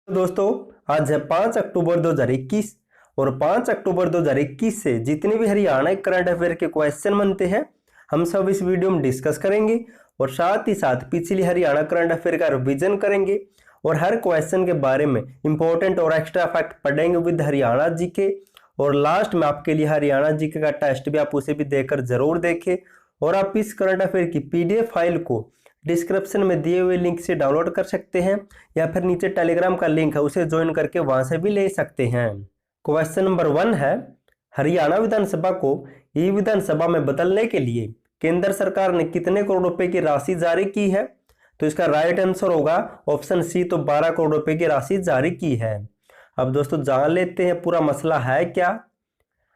दोस्तों, आज है 5 अक्टूबर 2021 और 5 अक्टूबर 2021 से जितने भी हरियाणा करंट अफेयर के क्वेश्चन बनते हैं हम सब इस वीडियो में डिस्कस करेंगे और साथ ही साथ पिछली हरियाणा करंट अफेयर का रिवीजन करेंगे और हर क्वेश्चन के बारे में इंपॉर्टेंट और एक्स्ट्रा फैक्ट पढ़ेंगे विद हरियाणा जीके। और लास्ट में आपके लिए हरियाणा जीके का टेस्ट भी आप उसे भी देखकर जरूर देखें और आप इस करंट अफेयर की पीडीएफ फाइल को डिस्क्रिप्शन में दिए हुए लिंक से डाउनलोड कर सकते हैं या फिर नीचे टेलीग्राम का लिंक है उसे ज्वाइन करके वहां से भी ले सकते हैं। क्वेश्चन नंबर 1 है, हरियाणा विधानसभा को ई विधानसभा में बदलने के लिए केंद्र सरकार ने कितने करोड़ रुपए की राशि जारी की है? तो इसका राइट आंसर होगा ऑप्शन सी, तो 12 करोड़ रुपए की राशि जारी की है। अब दोस्तों जान लेते हैं पूरा मसला है क्या।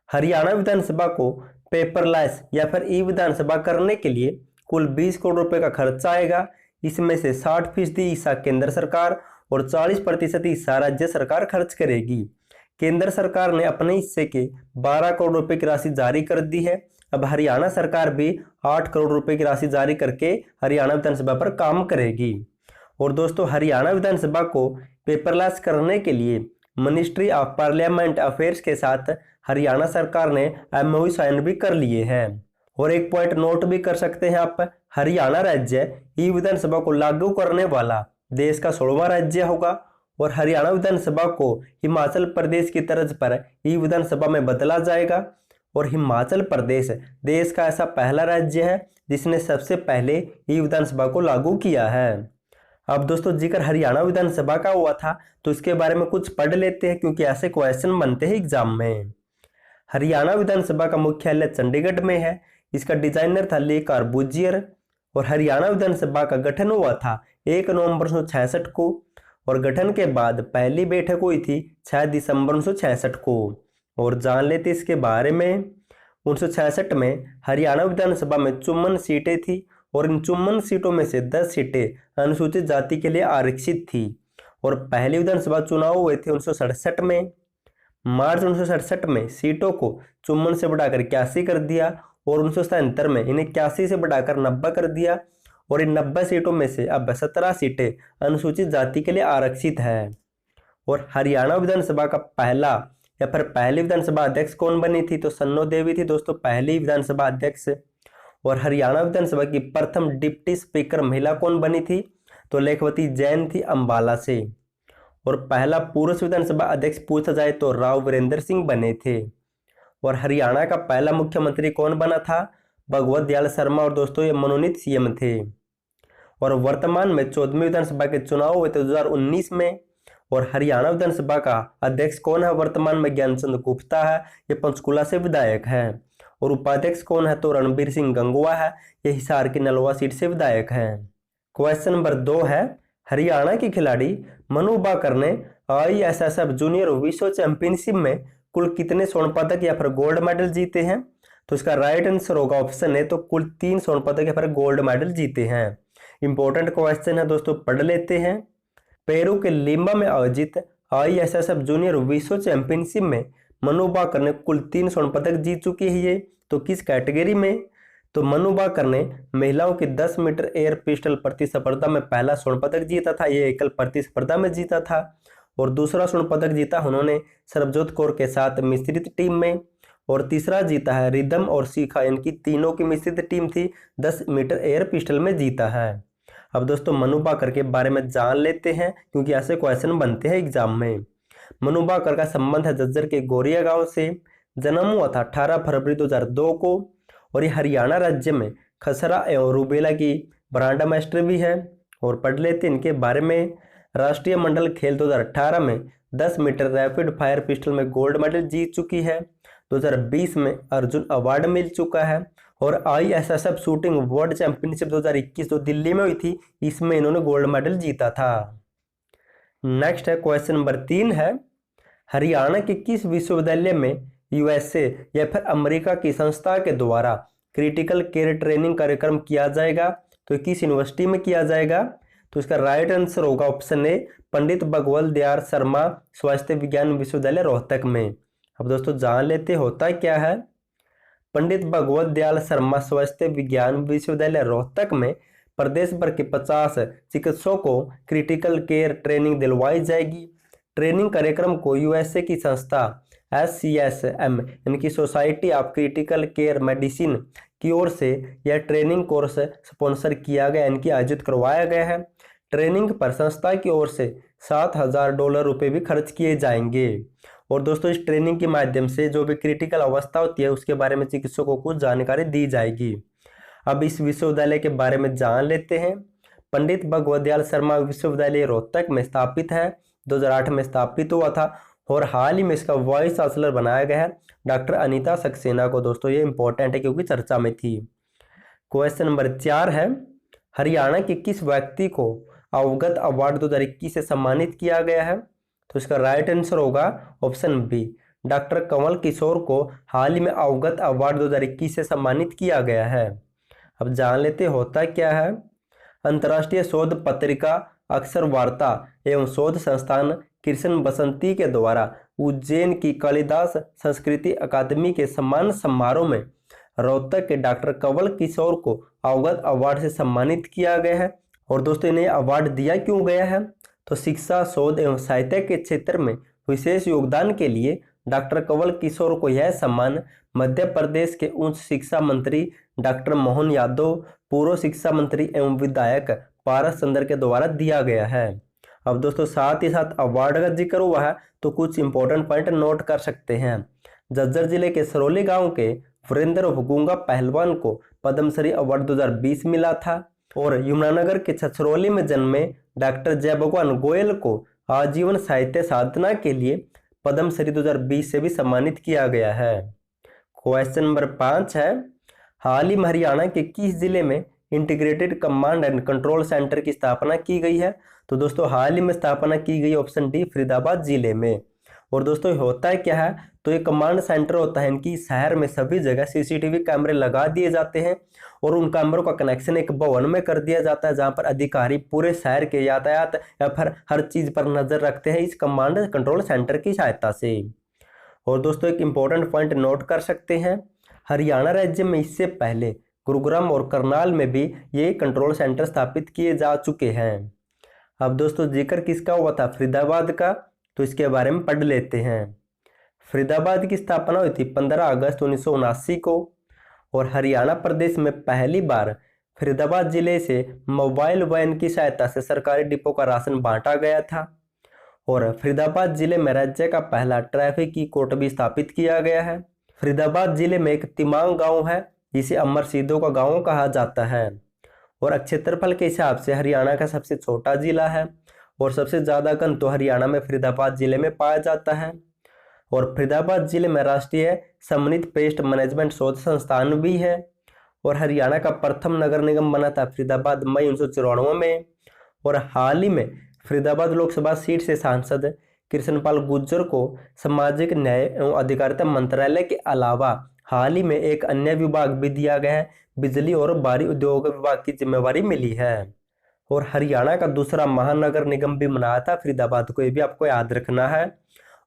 हरियाणा विधानसभा को पेपरलेस या फिर ई विधानसभा करने के लिए कुल 20 करोड़ रुपए का खर्चा आएगा। इसमें से 60% हिस्सा केंद्र सरकार और 40% हिस्सा राज्य सरकार खर्च करेगी। केंद्र सरकार ने अपने हिस्से के 12 करोड़ रुपए की राशि जारी कर दी है। अब हरियाणा सरकार भी 8 करोड़ रुपए की राशि जारी करके हरियाणा विधानसभा पर काम करेगी। और दोस्तों हरियाणा विधानसभा को पेपरलेस करने के लिए मिनिस्ट्री ऑफ पार्लियामेंट अफेयर्स के साथ हरियाणा सरकार ने एमओयू साइन भी कर लिए हैं। और एक पॉइंट नोट भी कर सकते हैं आप, हरियाणा राज्य ई विधानसभा को लागू करने वाला देश का 16वां राज्य होगा और हरियाणा विधानसभा को हिमाचल प्रदेश की तर्ज पर ई विधानसभा में बदला जाएगा। और हिमाचल प्रदेश देश का ऐसा पहला राज्य है जिसने सबसे पहले ई विधानसभा को लागू किया है। अब दोस्तों जिक्र हरियाणा विधानसभा का हुआ था तो इसके बारे में कुछ पढ़ लेते हैं क्योंकि ऐसे क्वेश्चन बनते हैं एग्जाम में। हरियाणा विधानसभा का मुख्यालय चंडीगढ़ में है। इसका डिजाइनर था ले कार्बूजियर और हरियाणा विधानसभा का गठन हुआ था 1 नवंबर 1966 को और गठन के बाद पहली बैठक हुई थी 6 दिसंबर 1966 को। और जान लेते इसके बारे में। 1966 में हरियाणा विधानसभा में 54 सीटें थी और इन 54 सीटों में से 10 सीटें अनुसूचित जाति के लिए आरक्षित थी। और पहले विधानसभा चुनाव हुए थे 1967 में। मार्च 1967 में सीटों को 54 से बढ़ाकर 81 कर दिया और 1977 में इन्हें 81 से बढ़ाकर 90 कर दिया और इन 90 सीटों में से अब 17 सीटें अनुसूचित जाति के लिए आरक्षित है। और हरियाणा विधानसभा का पहला या फिर पहली विधानसभा अध्यक्ष कौन बनी थी? तो सन्नो देवी थी दोस्तों पहली विधानसभा अध्यक्ष। और हरियाणा विधानसभा की प्रथम डिप्टी स्पीकर महिला कौन बनी थी? तो लेखवती जैन थी अंबाला से। और पहला पुरुष विधानसभा अध्यक्ष पूछा जाए तो राव वीरेंद्र सिंह बने थे। और हरियाणा का पहला मुख्यमंत्री कौन बना था? भगवत दयाल शर्मा और दोस्तों ये मनोनीत सीएम थे। और वर्तमान में 14वीं विधानसभा के चुनाव हुए थे 2019 में। और हरियाणा विधानसभा का अध्यक्ष कौन है? वर्तमान में ज्ञानचंद गुप्ता है, ये पंचकुला से विधायक है। और उपाध्यक्ष कौन है? तो रणबीर सिंह गंगवा है, ये हिसार की नलवा सीट से विधायक है। क्वेश्चन नंबर 2 है, हरियाणा के खिलाड़ी मनु भाकर ने ISSF जूनियर विश्व चैंपियनशिप में कुल कितने स्वर्ण पदक या फिर गोल्ड मेडल जीते हैं? तो इसका राइट आंसर होगा ऑप्शन है, तो कुल 3 स्वर्ण पदक या फिर गोल्ड मेडल जीते हैं। इंपॉर्टेंट क्वेश्चन है दोस्तों, पढ़ लेते हैं। पेरू के लिम्बा में आयोजित ISSF जूनियर विश्व चैंपियनशिप में मनु भाकर ने कुल 3 स्वर्ण पदक जीत चुकी है। ये तो किस कैटेगरी में? तो मनु भाकर ने महिलाओं की 10 मीटर एयर पिस्टल प्रतिस्पर्धा में पहला स्वर्ण पदक जीता था, ये एकल प्रतिस्पर्धा में जीता था। और दूसरा स्वर्ण पदक जीता उन्होंने सरबजोत कौर के साथ मिश्रित टीम में। और तीसरा जीता है रिदम और शिखा, इनकी तीनों की मिश्रित टीम थी, 10 मीटर एयर पिस्टल में जीता है। अब दोस्तों मनु भाकर के बारे में जान लेते हैं क्योंकि ऐसे क्वेश्चन बनते हैं एग्जाम में। मनु भाकर का संबंध है झज्जर के गोरिया गांव से। जन्म हुआ था 18 फरवरी 2002 को और ये हरियाणा राज्य में खसरा एवं रूबेला की ब्रांड मास्टर भी है। और पढ़ लेते इनके बारे में। राष्ट्रीय मंडल खेल 2018 में 10 मीटर रैपिड फायर पिस्टल में गोल्ड मेडल जीत चुकी है। 2020 में अर्जुन अवार्ड मिल चुका है। और ISSF शूटिंग वर्ल्ड चैंपियनशिप 2021 जो दिल्ली में हुई थी, इसमें इन्होंने गोल्ड मेडल जीता था। नेक्स्ट है क्वेश्चन नंबर 3 है, हरियाणा के किस विश्वविद्यालय में USA या फिर अमेरिका की संस्था के द्वारा क्रिटिकल केयर ट्रेनिंग कार्यक्रम किया जाएगा? तो किस यूनिवर्सिटी में किया जाएगा? तो इसका राइट आंसर होगा ऑप्शन ए, पंडित भगवत दयाल शर्मा स्वास्थ्य विज्ञान विश्वविद्यालय रोहतक में। अब दोस्तों जान लेते होता क्या है। पंडित भगवत दयाल शर्मा स्वास्थ्य विज्ञान विश्वविद्यालय रोहतक में प्रदेश भर के 50 चिकित्सकों को क्रिटिकल केयर ट्रेनिंग दिलवाई जाएगी ट्रेनिंग कार्यक्रम को यूएसए की संस्था SCSM यानी कि society of critical care medicine की ओर से यह ट्रेनिंग कोर्स स्पॉन्सर किया गया, इनकी आयोजित करवाया गया है। ट्रेनिंग पर संस्था की ओर से $7,000 भी खर्च किए जाएंगे। और दोस्तों इस ट्रेनिंग के माध्यम से जो भी क्रिटिकल अवस्था होती है उसके बारे में चिकित्सकों को जानकारी दी जाएगी। अब इस विश्वविद्यालय के बारे में जान लेते हैं। पंडित भगवत दयाल शर्मा विश्वविद्यालय रोहतक में स्थापित है, 2008 में स्थापित हुआ था और हाल ही में इसका वाइस चांसलर बनाया गया है डॉक्टर अनीता सक्सेना को। दोस्तों ये इंपॉर्टेंट है क्योंकि चर्चा में थी। क्वेश्चन नंबर 4 है, हरियाणा के किस व्यक्ति को अवगत अवार्ड 2021 से सम्मानित किया गया है? तो इसका राइट आंसर होगा ऑप्शन बी, डॉक्टर कंवल किशोर को हाल ही में अवगत अवार्ड 2021 से सम्मानित किया गया है। अब जान लेते होता क्या है। अंतर्राष्ट्रीय शोध पत्रिका अक्षर वार्ता एवं शोध संस्थान कृष्ण बसंती के द्वारा उज्जैन की कालिदास संस्कृति अकादमी के सम्मान समारोह में रोहतक के डॉक्टर कंवल किशोर को अवगत अवार्ड से सम्मानित किया गया है। और दोस्तों इन्हें अवार्ड दिया क्यों गया है? तो शिक्षा, शोध एवं साहित्य के क्षेत्र में विशेष योगदान के लिए डॉक्टर कंवल किशोर को यह सम्मान मध्य प्रदेश के उच्च शिक्षा मंत्री डॉक्टर मोहन यादव, पूर्व शिक्षा मंत्री एवं विधायक पारस चंद्र के द्वारा दिया गया है। अब दोस्तों साथ ही साथ अवार्ड का जिक्र हुआ है तो कुछ इंपॉर्टेंट पॉइंट नोट कर सकते हैं। झज्जर जिले के सरौली गांव के वीरेंद्र भगुंगा पहलवान को पद्मश्री अवार्ड 2020 मिला था। और यमुनानगर के छछरौली में जन्मे डॉक्टर जय भगवान गोयल को आजीवन साहित्य साधना के लिए पद्मश्री 2020 से भी सम्मानित किया गया है। क्वेश्चन नंबर 5 है, हाल ही में हरियाणा के किस जिले में integrated command and control centre की स्थापना की गई है? तो दोस्तों हाल ही में स्थापना की गई ऑप्शन डी, फरीदाबाद जिले में। और दोस्तों होता है क्या है, तो ये कमांड सेंटर होता है, इनकी शहर में सभी जगह CCTV कैमरे लगा दिए जाते हैं और उन कैमरों का कनेक्शन एक भवन में कर दिया जाता है जहां पर अधिकारी पूरे शहर के यातायात या फिर हर चीज पर नजर रखते हैं इस कमांड कंट्रोल सेंटर की सहायता से। और दोस्तों एक इंपॉर्टेंट पॉइंट नोट कर सकते हैं, हरियाणा राज्य में इससे पहले गुरुग्राम और करनाल में भी ये कंट्रोल सेंटर स्थापित किए जा चुके हैं। अब दोस्तों जिक्र किसका हुआ था? फरीदाबाद का, तो इसके बारे में पढ़ लेते हैं। फरीदाबाद की स्थापना हुई थी 15 अगस्त 1979 को और हरियाणा प्रदेश में पहली बार फरीदाबाद जिले से मोबाइल वैन की सहायता से सरकारी डिपो का राशन बांटा गया था। और फरीदाबाद जिले में राज्य का पहला ट्रैफिक की कोर्ट भी स्थापित किया गया है। फरीदाबाद जिले में एक तिमांग गांव है जिसे अमर सिद्धों का गांव कहा जाता है। और क्षेत्रफल के हिसाब से हरियाणा का सबसे छोटा जिला है और सबसे ज्यादा घन तो हरियाणा में फरीदाबाद जिले में पाया जाता है। और फरीदाबाद जिले में राष्ट्रीय समन्वित पेस्ट मैनेजमेंट शोध संस्थान भी है। और हरियाणा का प्रथम नगर निगम बना था फरीदाबाद मई 1994 में। और हाल ही में फरीदाबाद लोकसभा सीट से सांसद कृष्णपाल गुर्जर को सामाजिक न्याय एवं अधिकारिता मंत्रालय के अलावा हाल ही में एक अन्य विभाग भी दिया गया है, बिजली और भारी उद्योग विभाग की जिम्मेवारी मिली है। और हरियाणा का दूसरा महानगर निगम भी बनाया था फरीदाबाद को, ये भी आपको याद रखना है।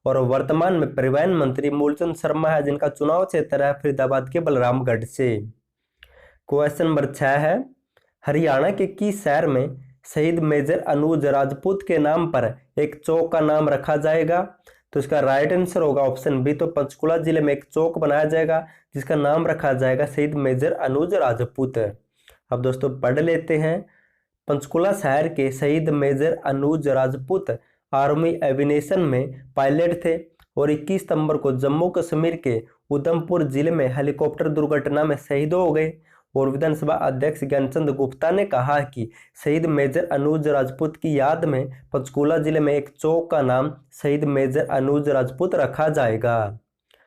और वर्तमान में परिवहन मंत्री मूलचंद शर्मा है जिनका चुनाव क्षेत्र है फरीदाबाद के बलरामगढ़ से। क्वेश्चन नंबर 6 है, हरियाणा के किस शहर में शहीद मेजर अनुज राजपूत के नाम पर एक चौक का नाम रखा जाएगा? तो इसका राइट आंसर होगा ऑप्शन बी, तो पंचकुला जिले में एक चौक बनाया जाएगा जिसका नाम रखा जाएगा शहीद मेजर अनुज राजपूत। अब दोस्तों पढ़ लेते हैं, पंचकुला शहर के शहीद मेजर अनुज राजपूत आर्मी एविनेशन में पायलट थे और 21 सितंबर को जम्मू कश्मीर के उधमपुर जिले में हेलीकॉप्टर दुर्घटना में शहीद हो गए। और विधानसभा अध्यक्ष ज्ञानचंद गुप्ता ने कहा कि शहीद मेजर अनुज राजपूत की याद में पंचकुला जिले में एक चौक का नाम शहीद मेजर अनुज राजपूत रखा जाएगा।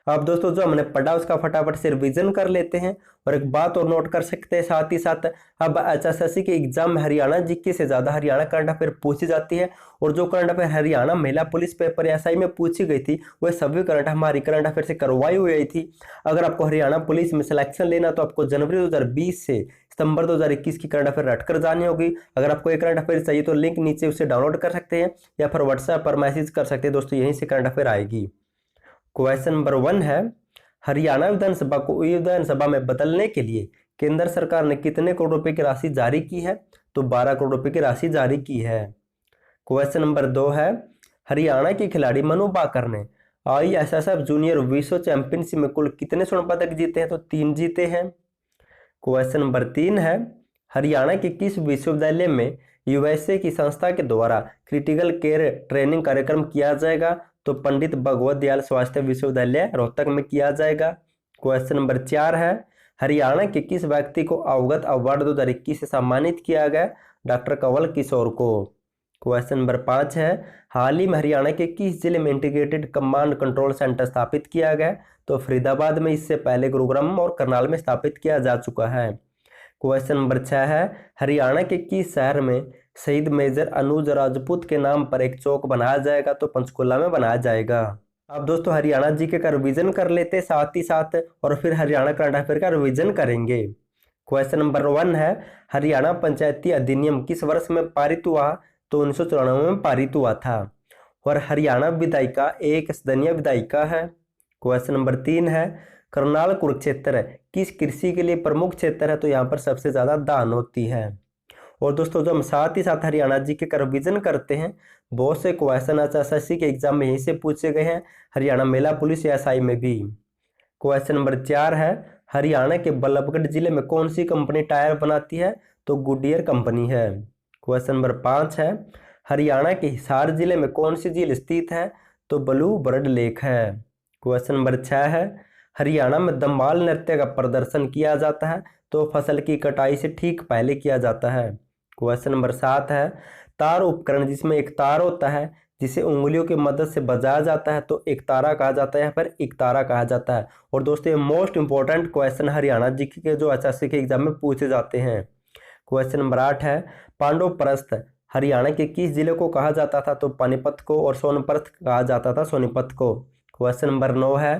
अब दोस्तों जो हमने पढ़ा उसका फटाफट से रिवीजन कर लेते हैं। और एक बात और नोट कर सकते हैं साथ ही साथ, अब HSSC के एग्जाम में हरियाणा जीके से ज्यादा हरियाणा करंट अफेयर पूछी जाती है। और जो करंट अफेयर हरियाणा महिला पुलिस पेपर SI में पूछी गई थी वह सभी करंट हमारी करंट अफेयर से करवाई हुई थी। अगर आपको हरियाणा पुलिस में सिलेक्शन लेना तो आपको जनवरी 2020 से सितंबर 2021 की करंट अफेयर रटकर जानी होगी। अगर आपको एक करंट अफेयर चाहिए तो लिंक नीचे उसे डाउनलोड कर सकते हैं या फिर व्हाट्सएप पर मैसेज कर सकते हैं। दोस्तों यहीं से करंट अफेयर आएगी। क्वेश्चन नंबर 1 है, हरियाणा विधानसभा को विधानसभा में बदलने के लिए केंद्र सरकार ने कितने करोड़ रुपए की राशि जारी की है? तो 12 करोड़ रुपए की राशि जारी की है। क्वेश्चन नंबर 2 है, हरियाणा के खिलाड़ी मनु भाकर ने ISSF जूनियर विश्व चैंपियनशिप में कुल कितने स्वर्ण पदक जीते हैं? तो 3 जीते हैं। क्वेश्चन नंबर 3 है, हरियाणा के किस विश्वविद्यालय में USA की संस्था के द्वारा क्रिटिकल केयर ट्रेनिंग कार्यक्रम किया जाएगा? तो पंडित भगवत दयाल स्वास्थ्य विश्वविद्यालय रोहतक में किया जाएगा। क्वेश्चन नंबर 4 है, हरियाणा के किस व्यक्ति को अवगत अवार्ड 2021 से सम्मानित किया गया? डॉक्टर कंवल किशोर को। क्वेश्चन नंबर 5 है, हाल ही में हरियाणा के किस जिले में इंटीग्रेटेड कमांड कंट्रोल सेंटर स्थापित किया गया? तो फरीदाबाद में, इससे पहले गुरुग्राम और करनाल में स्थापित किया जा चुका है। क्वेश्चन नंबर 6 है, हरियाणा के किस शहर में शहीद मेजर अनुज राजपूत के नाम पर एक चौक बनाया जाएगा? तो पंचकुला में बनाया जाएगा। अब दोस्तों हरियाणा जीके का रिवीजन कर लेते साथ ही साथ, और फिर हरियाणा करंट अफेयर का रिवीजन करेंगे। क्वेश्चन नंबर 1 है, हरियाणा पंचायती अधिनियम किस वर्ष में पारित हुआ? तो 1994 में पारित हुआ था। और हरियाणा विधायिका एक सदनीय विधायिका है। क्वेश्चन नंबर 3 है, करनाल कुरुक्षेत्र किस कृषि के लिए प्रमुख क्षेत्र है? तो यहाँ पर सबसे ज्यादा धान होती है। और दोस्तों जो हम साथ ही साथ हरियाणा जीके का रिवीजन करते हैं, बहुत से क्वेश्चन HSSC के एग्जाम में यहीं से पूछे गए हैं, हरियाणा महिला पुलिस SI में भी। क्वेश्चन नंबर 4 है, हरियाणा के बल्लभगढ़ जिले में कौन सी कंपनी टायर बनाती है? तो गुडियर कंपनी है। क्वेश्चन नंबर 5 है, हरियाणा के हिसार जिले में कौन सी झील स्थित है? तो ब्लू बर्ड लेक है। क्वेश्चन नंबर 6 है, हरियाणा में दमाल नृत्य का प्रदर्शन किया जाता है? तो फसल की कटाई से ठीक पहले किया जाता है। क्वेश्चन नंबर 7 है, तार उपकरण जिसमें एक तार होता है जिसे उंगलियों की मदद से बजाया जाता है, तो एक तारा कहा जाता है या फिर एक तारा कहा जाता है। और दोस्तों ये most important question Haryana GK के जो HSC के एग्जाम में पूछे जाते हैं। क्वेश्चन नंबर 8 है, पांडव प्रस्थ हरियाणा के किस जिले को कहा जाता था? तो पानीपत को। और सोनप्रस्थ कहा जाता था सोनीपत को। क्वेश्चन नंबर 9 है,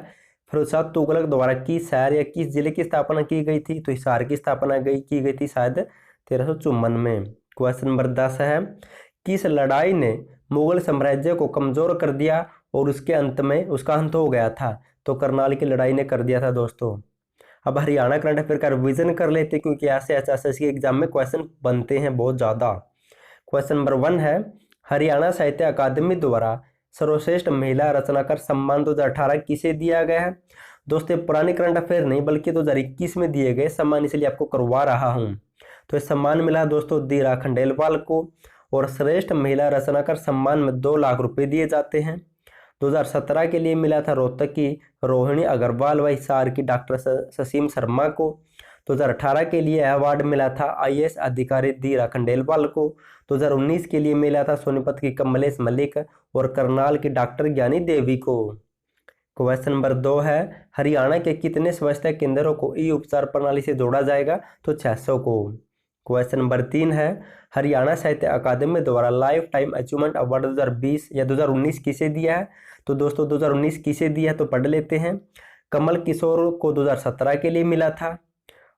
फिरोजशाह तुगलक द्वारा किस शहर या किस जिले की स्थापना की गई थी? तो हिसार की स्थापना की गई थी शायद 1354 में। क्वेश्चन नंबर 10 है, किस लड़ाई ने मुगल साम्राज्य को कमजोर कर दिया और उसके अंत में उसका अंत हो गया था? तो करनाल की लड़ाई ने कर दिया था दोस्तों। अब हरियाणा करंट अफेयर का रिवीजन कर लेते क्योंकि ऐसे HSSC के एग्जाम में क्वेश्चन बनते हैं बहुत ज़्यादा। क्वेश्चन नंबर 1 है, हरियाणा साहित्य अकादमी द्वारा सर्वश्रेष्ठ महिला रचनाकार सम्मान 2018 किसे दिया गया है? दोस्तों पुराने करंट अफेयर नहीं बल्कि 2021 में दिए गए सम्मान, इसलिए आपको करवा रहा हूं। तो ये सम्मान मिला दोस्तों दीरा खंडेलवाल को। और श्रेष्ठ महिला रचनाकार सम्मान में 2 लाख रुपए दिए जाते हैं। 2017 के लिए मिला था रोहतक की रोहिणी अग्रवाल व हिसार की डॉक्टर ससीम शर्मा को। 2018 के लिए अवार्ड मिला था IAS अधिकारी दीरा खंडेलवाल को। 2019 के लिए मिला था सोनीपत की कमलेश मलिक और करनाल की डॉक्टर ज्ञानी देवी को। क्वेश्चन नंबर 2 है, हरियाणा के कितने स्वास्थ्य केंद्रों को उपचार प्रणाली से जोड़ा जाएगा? तो 600 को। क्वेश्चन नंबर 3 है, हरियाणा साहित्य अकादमी द्वारा लाइफ टाइम अचीवमेंट अवार्ड 2020 या 2019 किसे दिया है? तो दोस्तों 2019 किसे दिया है तो पढ़ लेते हैं। कमल किशोर को 2017 के लिए मिला था,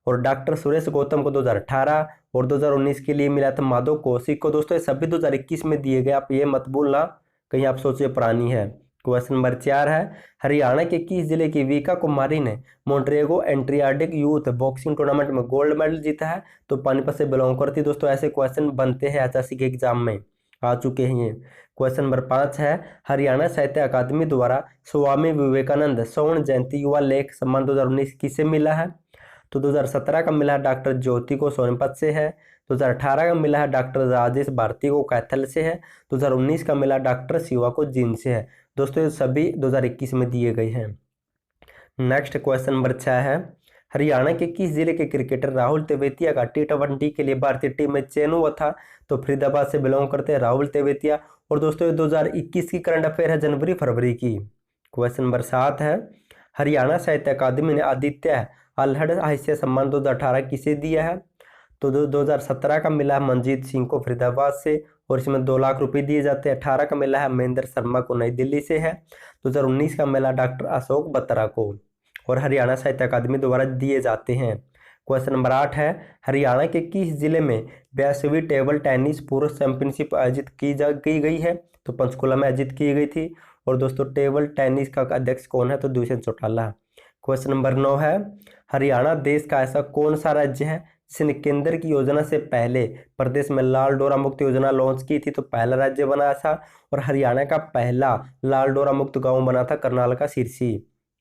और डॉक्टर सुरेश गौतम को 2018, और 2019 के लिए मिला था माधव कौशिक को। दोस्तों ये सभी 2021 में दिए गए, आप ये मत भूलना कहीं आप सोचिए पुरानी है। क्वेश्चन नंबर 4 है, हरियाणा के किस जिले की वीका कुमारी ने मोन्ट्रेगो एंट्रियाटिक यूथ बॉक्सिंग टूर्नामेंट में गोल्ड मेडल जीता है? तो पानीपत से बिलोंग करती। दोस्तों ऐसे क्वेश्चन बनते हैं HSC के एग्जाम में, आ चुके हैं ये। क्वेश्चन नंबर 5 है, हरियाणा साहित्य अकादमी द्वारा स्वामी विवेकानंद स्वर्ण जयंती युवा लेख सम्मान 2019 किसे मिला है? तो 2017 का मिला है डॉक्टर ज्योति को सोनीपत से है। 2018 का मिला है डॉक्टर राजेश भारती को कैथल से है। 2019 का मिला डॉक्टर शिवा को जींद से है। दोस्तों ये सभी 2021 में दिए गए हैं। नेक्स्ट क्वेश्चन नंबर 6 है, हरियाणा के किस जिले के क्रिकेटर राहुल तेवेतिया का T20 के लिए भारतीय टीम में चयन हुआ था? तो फरीदाबाद से बिलोंग करते हैं राहुल तेवेतिया। और दोस्तों ये 2021 की करंट अफेयर है, जनवरी फरवरी की। क्वेश्चन नंबर 7 है, हरियाणा साहित्य अकादमी ने आदित्य अल्हड़ साहित्य सम्मान 2018 किसे दिया है? तो 2017 का मिला है मनजीत सिंह को फरीदाबाद से, और इसमें 2 लाख रुपए दिए जाते हैं। 18 का मिला है महेंद्र शर्मा को नई दिल्ली से है। 2019 का मिला डॉक्टर अशोक बत्रा को, और हरियाणा साहित्य अकादमी द्वारा दिए जाते हैं। क्वेश्चन नंबर 8 है, हरियाणा के किस जिले में 82वीं टेबल टेनिस पुरुष चैंपियनशिप आयोजित की गई है? तो पंचकुला में आयोजित की गई थी। और दोस्तों टेबल टेनिस का अध्यक्ष कौन है? तो दूषण चौटाला। क्वेश्चन नंबर 9 है, हरियाणा देश का ऐसा कौन सा राज्य है जिसने केंद्र की योजना से पहले प्रदेश में लाल डोरा मुक्त योजना लॉन्च की थी, तो पहला राज्य बना था। और हरियाणा का पहला लाल डोरा मुक्त गांव बना था करनाल का सिरसी।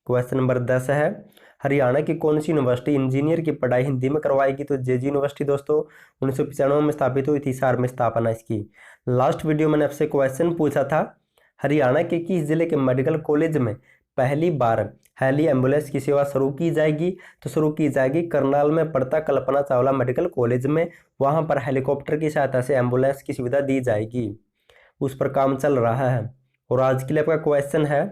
क्वेश्चन नंबर 10 है, हरियाणा की कौन सी यूनिवर्सिटी इंजीनियर की पढ़ाई हिंदी में करवाएगी? तो जेजी यूनिवर्सिटी दोस्तों 1995 में स्थापित हुई थी, हिसार में स्थापना इसकी। लास्ट वीडियो मैंने आपसे क्वेश्चन पूछा था, हरियाणा के किस जिले के मेडिकल कॉलेज में पहली बार हेली एम्बुलेंस की सेवा शुरू की जाएगी? तो शुरू की जाएगी करनाल में पड़ता कल्पना चावला मेडिकल कॉलेज में। वहां पर हेलीकॉप्टर की सहायता से एम्बुलेंस की सुविधा दी जाएगी, उस पर काम चल रहा है। और आज के लिए आपका क्वेश्चन है,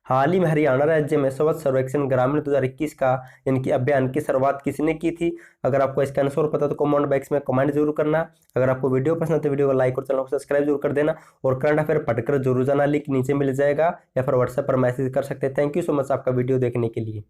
हाल ही में हरियाणा राज्य में स्वच्छ सर्वेक्षण ग्रामीण 2021 का यानी कि अभियान की शुरुआत किसने की थी? अगर आपको इसका आंसर पता तो कमेंट बॉक्स में कमेंट जरूर करना। अगर आपको वीडियो पसंद है तो वीडियो को लाइक और चैनल को सब्सक्राइब जरूर कर देना। और करंट अफेयर पढ़कर जरूर जाना, लिंक नीचे मिल जाएगा या फिर व्हाट्सएप पर मैसेज कर सकते हैं। थैंक यू सो मच आपका वीडियो देखने के लिए।